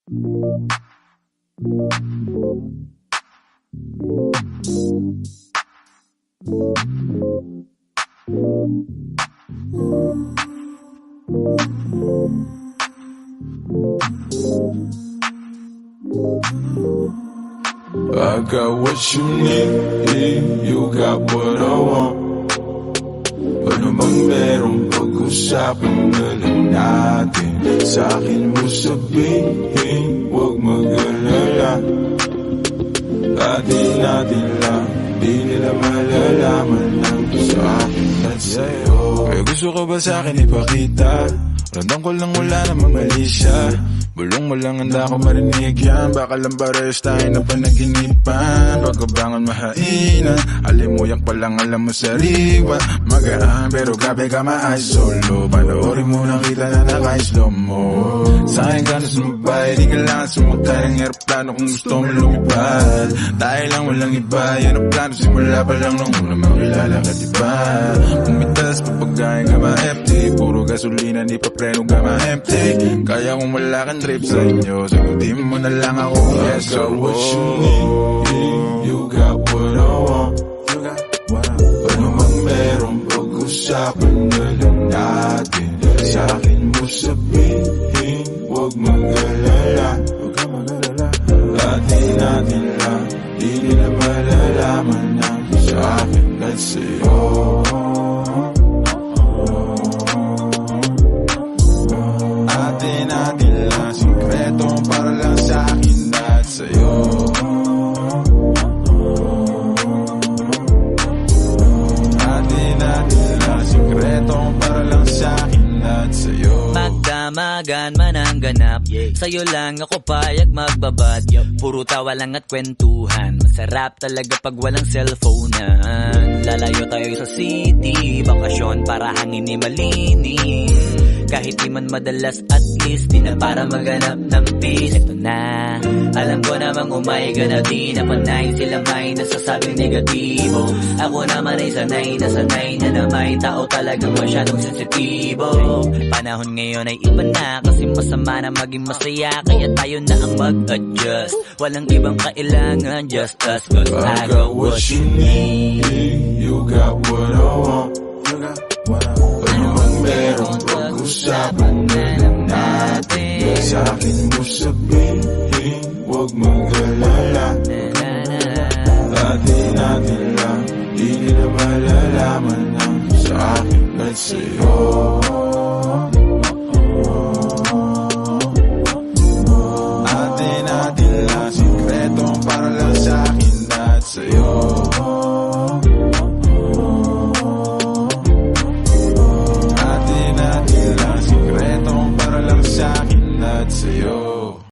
I got what you need, you got what I want. Ano bang merong pag-usapan na lang natin? Sa'kin mo sabihin, huwag mag-alala. Atin-atin lang, di nila malalaman lang sa'kin at sa'yo. Kaya gusto ko ba sa'kin ipakita? Randang ko lang wala namang mali siya. Bulong mo lang handa ko marinig yan. Baka lang pares tayo na panaginipan. Pagkabangon mahainan, alimuyak pa lang alam mo sariwa. Magaan pero grabe ka ma-ay solo. Panoorin mo lang kita na naka-slow mo. Sa'kin ka na sumabay, di kailangan sumakay ng aeroplano kung gusto mo lumipad. Tayo lang walang iba, yan ang plano simula pa lang nung una makilala ka diba. Umitas pa pagkain ka ma-empty, puro gasolina di pa preno ka ma-empty. Kaya kung wala kang trip sa inyo, sagutin mo na lang ako. Yes, so what you need, you got what I want. Ano mang merong pag-usapan na lang natin. Sa'kin mo sabihin, huwag mag-alala. Atin-atin lang, di nila malalaman lang sa'kin at sa'yo. Atin-atin lang, sikreto para lang sa'kin at sa'yo. Atin-atin lang, sikreto para lang sa'kin at sa'yo. Magdamagan man ang ganap, sa'yo lang ako payag magbabad. Puro tawa lang at kwentuhan, masarap talaga pag walang cellphonean. Lalayo tayo sa city, bakasyon para hangin ni malinis. Kahit di man madalas, at least di na para maghanap ng peace. Ito na, alam ko namang umaiga na di na panay. Sila may nasasabing negatibo, ako naman ay sanay na may tao talagang masyadong sensitibo. Panahon ngayon ay iba na, kasi masama na maging masaya. Kaya tayo na ang mag-adjust, walang ibang kailangan, just us. Cause I got what you need, you got what I want. Ano bang merong pag-usapan na lang natin. Sa'kin mo sabihin, huwag mag-alala. Atin-atin lang, di nila malalaman lang sa'kin at sa'yo.